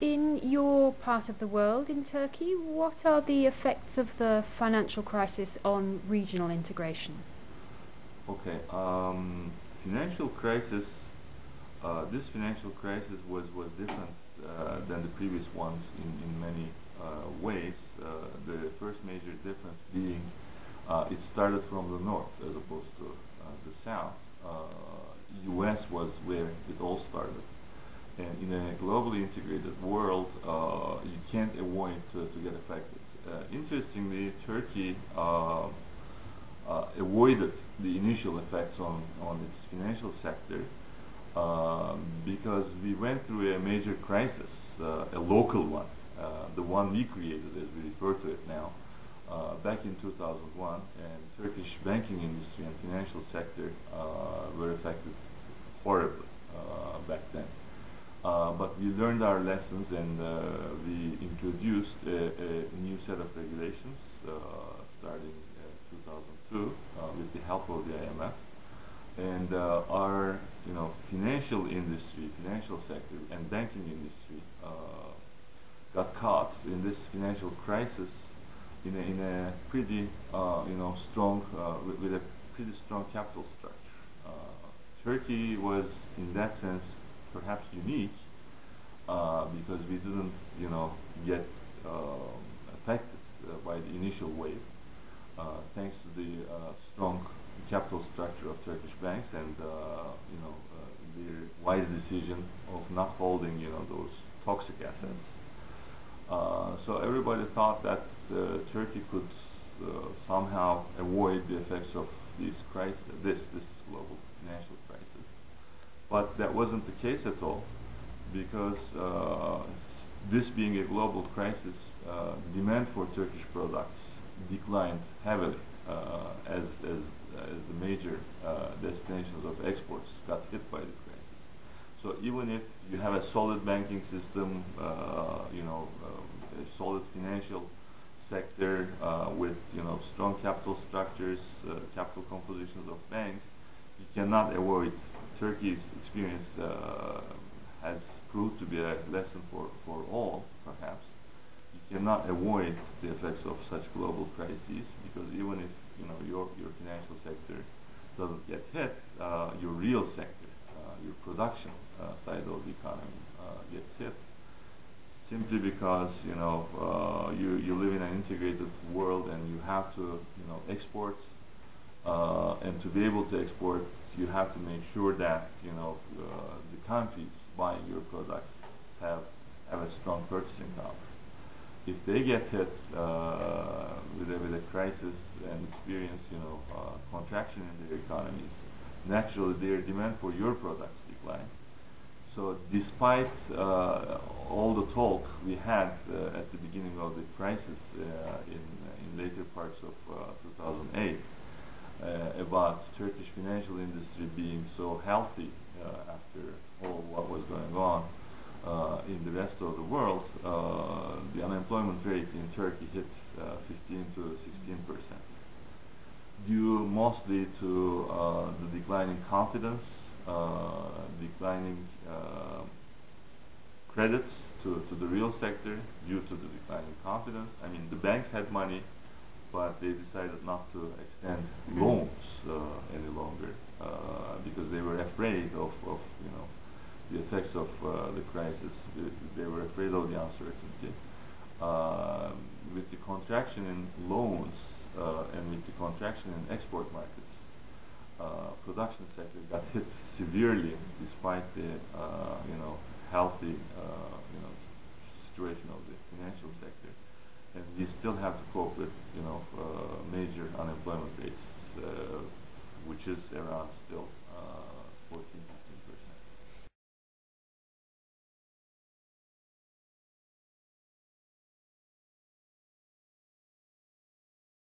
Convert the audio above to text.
In your part of the world, in Turkey, what are the effects of the financial crisis on regional integration? Okay, financial crisis. This financial crisis was different than the previous ones in many ways. The first major difference being it started from the north as opposed to the south. U.S. was where it all started, and in a globally integrated world, you can't avoid to get affected. Interestingly, Turkey avoided the initial effects on its financial sector because we went through a major crisis, a local one, the one we created as we refer to it now, back in 2001, and Turkish banking industry and financial sector were affected horribly back then. But we learned our lessons and we introduced a new set of regulations starting 2002 with the help of the IMF. And our financial industry, financial sector and banking industry got caught in this financial crisis in a pretty strong with a pretty strong capital structure. Turkey was in that sense perhaps unique because we didn't get affected by the initial wave thanks to the strong capital structure of Turkish banks and their wise decision of not holding those toxic assets. So everybody thought that Turkey could somehow avoid the effects of this global financial crisis, but that wasn't the case at all because this being a global crisis, demand for Turkish products declined heavily as the major destinations of exports got hit by the crisis. So even if you have a solid banking system, a solid financial sector with strong capital structures, capital compositions of banks, you cannot avoid. Turkey's experience has proved to be a lesson for all, perhaps. You cannot avoid the effects of such global crises because even if your financial sector doesn't get hit, your real sector, your production side of the economy gets hit simply because you live in an integrated world and you have to export and to be able to export you have to make sure that the countries buying your products have a strong purchasing power. If they get hit with a crisis and experience contraction in their economies, naturally their demand for your products decline. So despite all the talk we had at the beginning of the crisis in later parts of 2008 about Turkish financial industry being so healthy after all what was going on in the rest of the world, the unemployment rate in Turkey hit 15 to 16%, due mostly to the declining confidence, declining credits to the real sector due to the declining confidence. I mean, the banks had money, but they decided not to extend loans any longer because they were afraid of the effects of the crisis. They were afraid of the uncertainty. With the contraction in loans and with the contraction in export markets, production sector got hit severely despite the healthy situation of the financial sector, and we still have to cope with major unemployment rates, which is around still